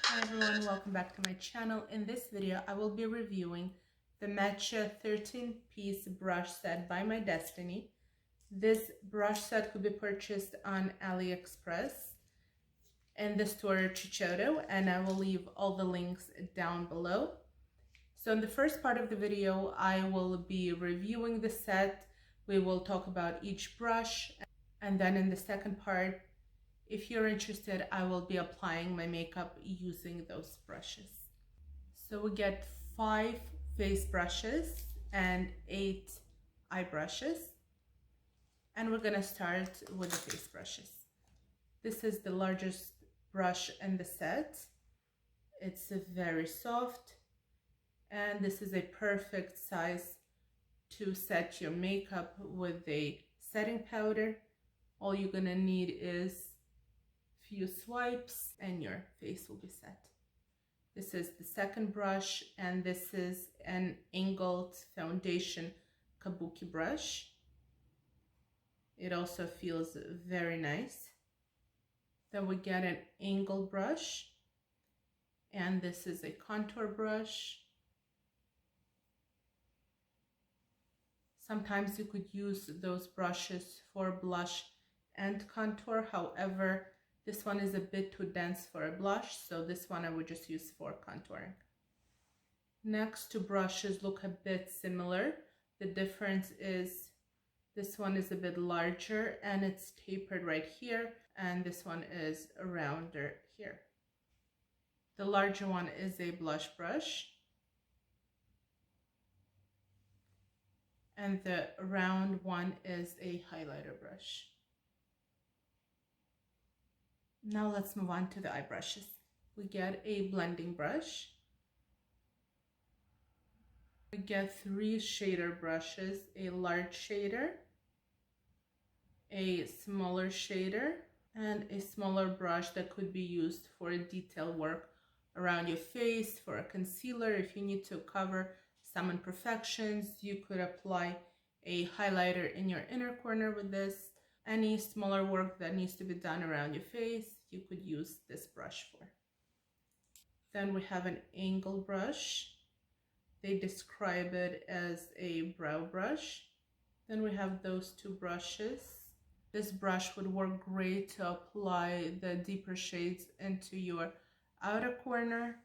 Hi everyone, welcome back to my channel. In this video, I will be reviewing the Matcha 13-piece brush set by MyDestiny. This brush set could be purchased on AliExpress and the store Chichoto, and I will leave all the links down below. So in the first part of the video, I will be reviewing the set. We will talk about each brush, and then in the second part, if you're interested, I will be applying my makeup using those brushes. So we get 5 face brushes and 8 eye brushes. And we're gonna start with the face brushes. This is the largest brush in the set. It's very soft, and this is a perfect size to set your makeup with a setting powder. All you're gonna need is few swipes and your face will be set. This is the second brush, and this is an angled foundation kabuki brush. It also feels very nice. Then we get an angled brush, and this is a contour brush. Sometimes you could use those brushes for blush and contour. However, this one is a bit too dense for a blush, so this one I would just use for contouring. Next, two brushes look a bit similar. The difference is this one is a bit larger and it's tapered right here, and this one is rounder here. The larger one is a blush brush, and the round one is a highlighter brush. Now let's move on to the eye brushes. We get a blending brush. We get 3 shader brushes, a large shader, a smaller shader, and a smaller brush that could be used for detail work around your face, for a concealer. If you need to cover some imperfections, you could apply a highlighter in your inner corner with this. Any smaller work that needs to be done around your face, you could use this brush for. Then we have an angle brush. They describe it as a brow brush. Then we have those 2 brushes. This brush would work great to apply the deeper shades into your outer corner.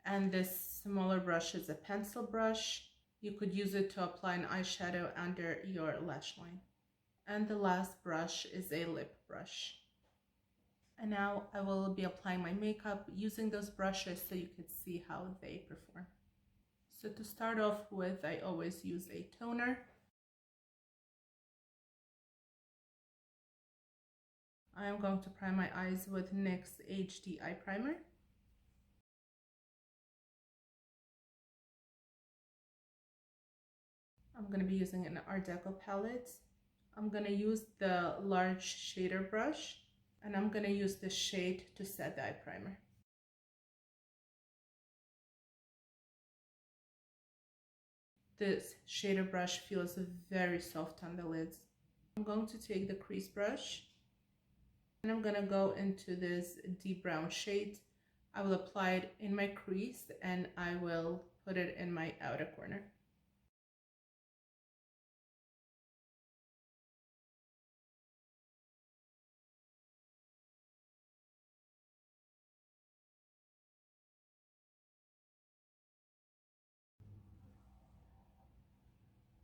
And this smaller brush is a pencil brush. You could use it to apply an eyeshadow under your lash line. And the last brush is a lip brush. And now I will be applying my makeup using those brushes so you can see how they perform. So to start off with, I always use a toner. I am going to prime my eyes with NYX HD Eye Primer. I'm going to be using an Art Deco palette. I'm going to use the large shader brush, and I'm going to use the shade to set the eye primer. This shader brush feels very soft on the lids. I'm going to take the crease brush, and I'm going to go into this deep brown shade. I will apply it in my crease, and I will put it in my outer corner.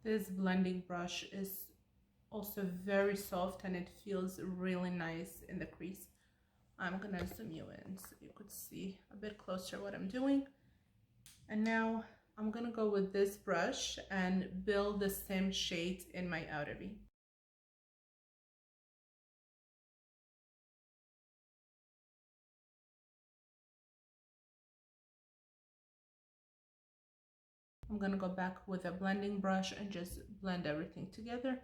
This blending brush is also very soft and it feels really nice in the crease. I'm gonna zoom you in so you could see a bit closer what I'm doing. And now I'm gonna go with this brush and build the same shade in my outer V. I'm gonna go back with a blending brush and just blend everything together.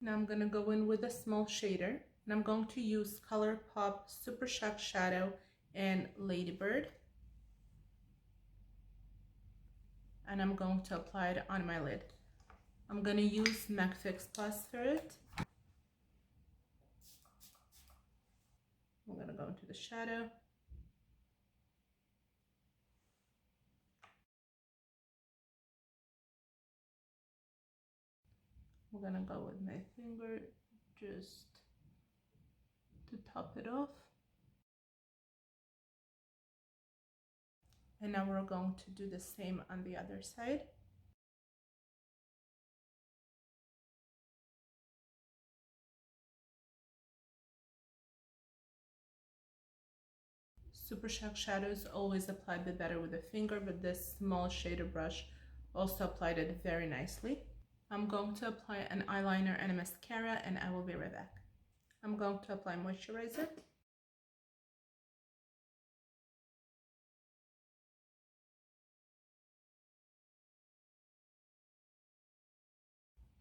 Now I'm gonna go in with a small shader, and I'm going to use ColourPop Super Shock Shadow and Ladybird. And I'm going to apply it on my lid. I'm gonna use MAC Fix Plus for it. I'm gonna go into the shadow. I'm gonna go with my finger just to top it off. And now we're going to do the same on the other side. Super Shock shadows always apply a bit better with a finger, but this small shader brush also applied it very nicely. I'm going to apply an eyeliner and a mascara, and I will be right back. I'm going to apply moisturizer.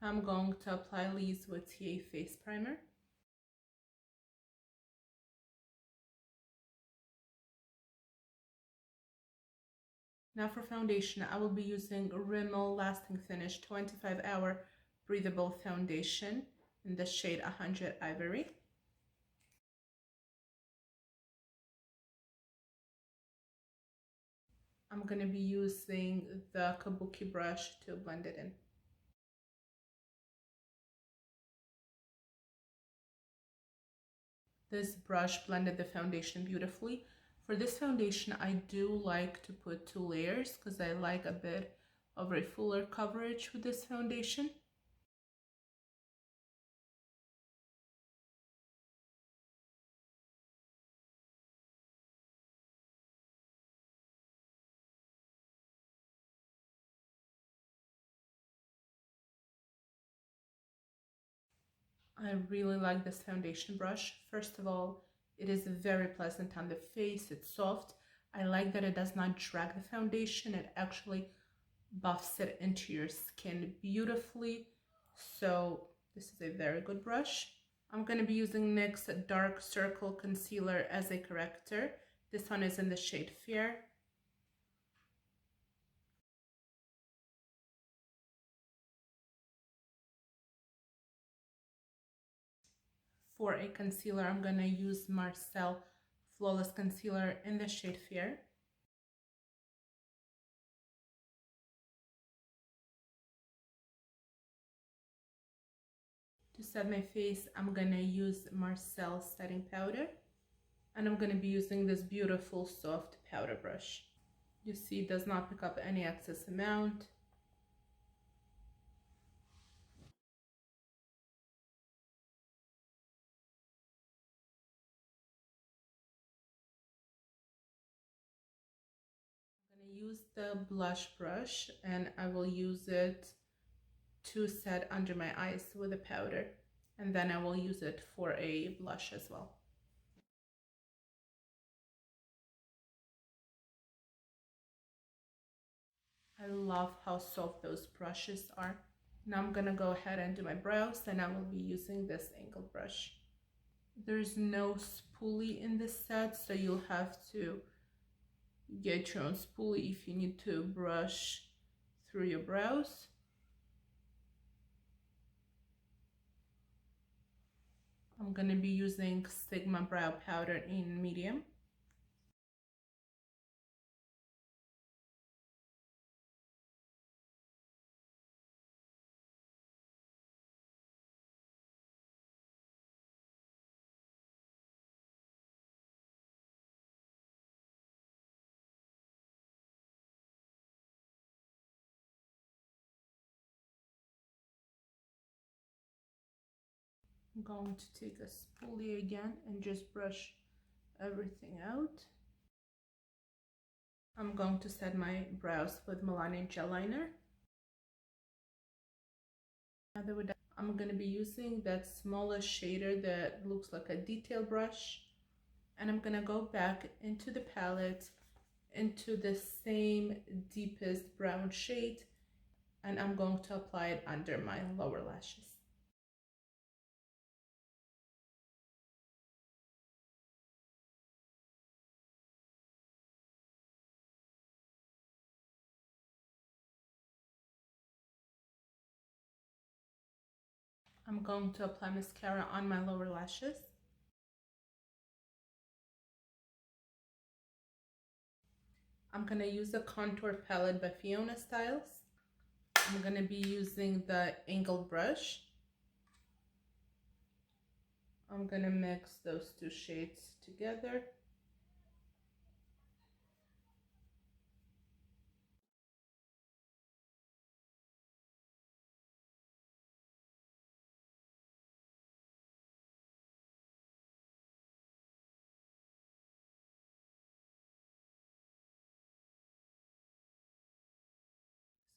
I'm going to apply Lee's with TA Face Primer. Now for foundation, I will be using Rimmel Lasting Finish 25-hour breathable foundation in the shade 100 Ivory. I'm going to be using the Kabuki brush to blend it in. This brush blended the foundation beautifully. For this foundation, I do like to put 2 layers because I like a bit of a fuller coverage with this foundation. I really like this foundation brush. First of all, it is very pleasant on the face, it's soft. I like that it does not drag the foundation, it actually buffs it into your skin beautifully. So this is a very good brush. I'm going to be using NYX Dark Circle Concealer as a corrector. This one is in the shade Fair. For a concealer, I'm going to use Marcel Flawless Concealer in the shade Fair. To set my face, I'm going to use Marcel setting powder. And I'm going to be using this beautiful soft powder brush. You see, it does not pick up any excess amount. I'm going to use the blush brush and I will use it to set under my eyes with the powder. And then I will use it for a blush as well. I love how soft those brushes are. Now I'm gonna go ahead and do my brows, and I will be using this angled brush. There's no spoolie in this set, so you'll have to get your own spoolie if you need to brush through your brows. I'm gonna be using Sigma Brow Powder in medium. I'm going to take a spoolie again and just brush everything out. I'm going to set my brows with Milani gel liner. I'm going to be using that smallest shader that looks like a detail brush, and I'm going to go back into the palette into the same deepest brown shade, and I'm going to apply it under my lower lashes. I'm going to apply mascara on my lower lashes. I'm gonna use the contour palette by Fiona Styles. I'm gonna be using the angled brush. I'm gonna mix those two shades together.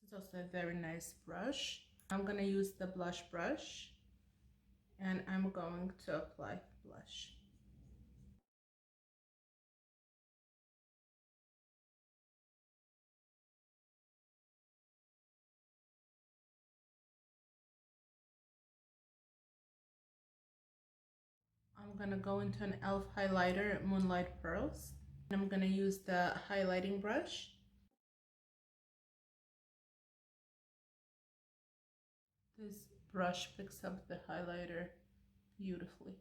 This is also a very nice brush. I'm gonna use the blush brush and I'm going to apply blush. I'm gonna go into an e.l.f. highlighter, Moonlight Pearls. And I'm gonna use the highlighting brush. This brush picks up the highlighter beautifully.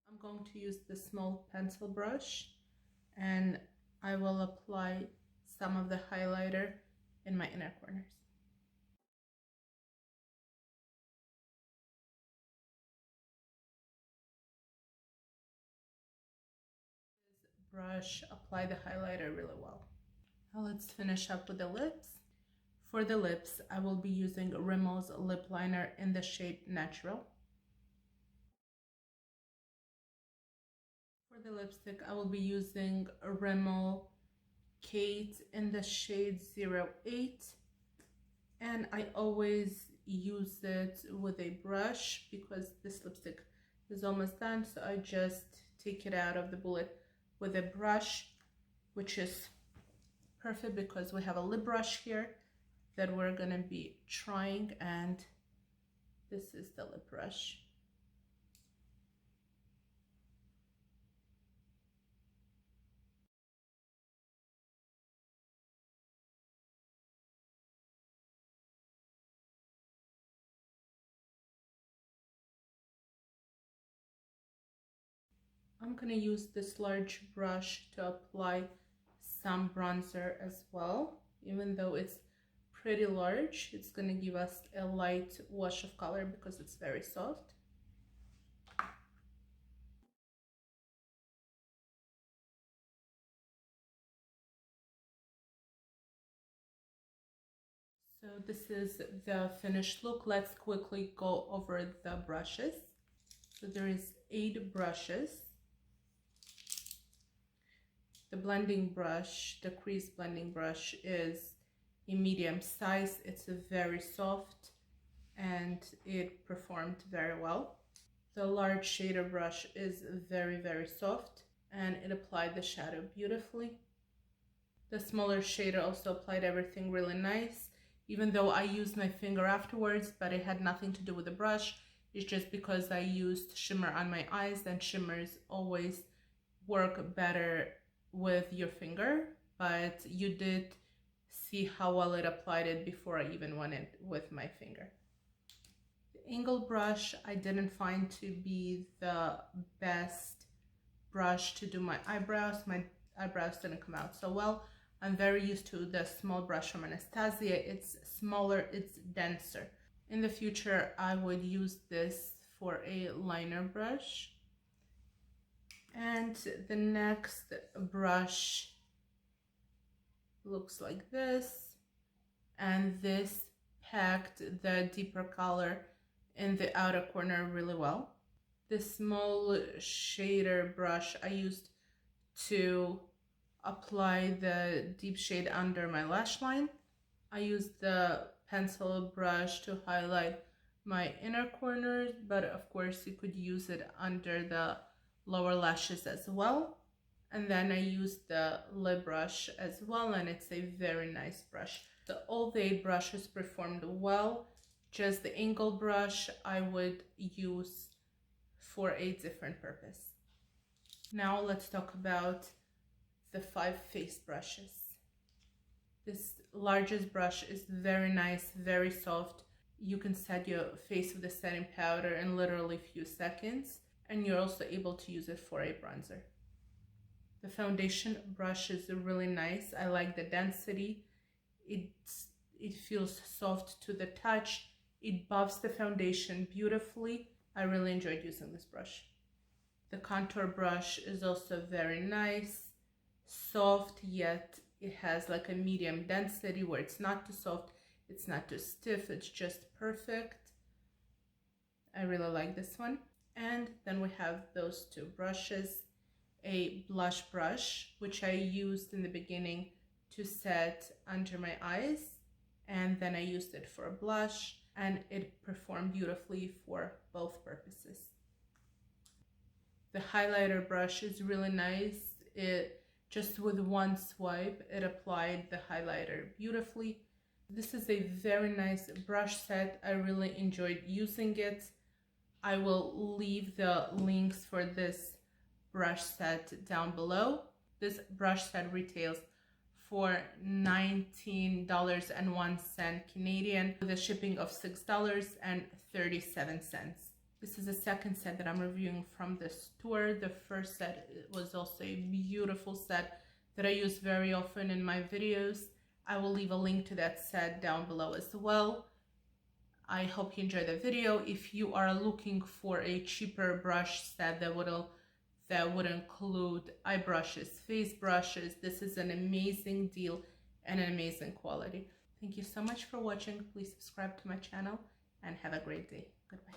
I'm going to use the small pencil brush and I will apply some of the highlighter in my inner corners. This brush apply the highlighter really well. Now let's finish up with the lips. For the lips, I will be using Rimmel's lip liner in the shade Natural. For the lipstick, I will be using Rimmel Kate in the shade 08. And I always use it with a brush because this lipstick is almost done. So I just take it out of the bullet with a brush, which is perfect because we have a lip brush here that we're gonna be trying, and this is the lip brush. I'm gonna use this large brush to apply some bronzer as well. Even though it's pretty large, it's gonna give us a light wash of color because it's very soft. So this is the finished look. Let's quickly go over the brushes. So there is 8 brushes. The blending brush, the crease blending brush, is a medium size. It's very soft and it performed very well. The large shader brush is very soft and it applied the shadow beautifully. The smaller shader also applied everything really nice, even though I used my finger afterwards, but it had nothing to do with the brush. It's just because I used shimmer on my eyes, and shimmers always work better with your finger, but you did see how well it applied it before I even went in with my finger. The angle brush I didn't find to be the best brush to do my eyebrows. My eyebrows didn't come out so well. I'm very used to the small brush from Anastasia. It's smaller, it's denser. In the future, I would use this for a liner brush. And the next brush looks like this. And this packed the deeper color in the outer corner really well. This small shader brush I used to apply the deep shade under my lash line. I used the pencil brush to highlight my inner corners, but of course you could use it under the lower lashes as well. And then I used the lip brush as well, and it's a very nice brush. So all the 8 brushes performed well. Just the angle brush I would use for a different purpose. Now let's talk about the 5 face brushes. This largest brush is very nice, very soft. You can set your face with the setting powder in literally a few seconds, and you're also able to use it for a bronzer. The foundation brush is really nice. I like the density. It feels soft to the touch. It buffs the foundation beautifully. I really enjoyed using this brush. The contour brush is also very nice, soft, yet it has like a medium density where it's not too soft, it's not too stiff, it's just perfect. I really like this one. And then we have those two brushes, a blush brush, which I used in the beginning to set under my eyes, and then I used it for a blush, and it performed beautifully for both purposes. The highlighter brush is really nice. It just with one swipe, it applied the highlighter beautifully. This is a very nice brush set. I really enjoyed using it. I will leave the links for this brush set down below. This brush set retails for $19.01 Canadian with a shipping of $6.37. This is the second set that I'm reviewing from the store. The first set was also a beautiful set that I use very often in my videos. I will leave a link to that set down below as well. I hope you enjoyed the video. If you are looking for a cheaper brush set that would include eye brushes, face brushes, this is an amazing deal and an amazing quality. Thank you so much for watching. Please subscribe to my channel and have a great day. Goodbye.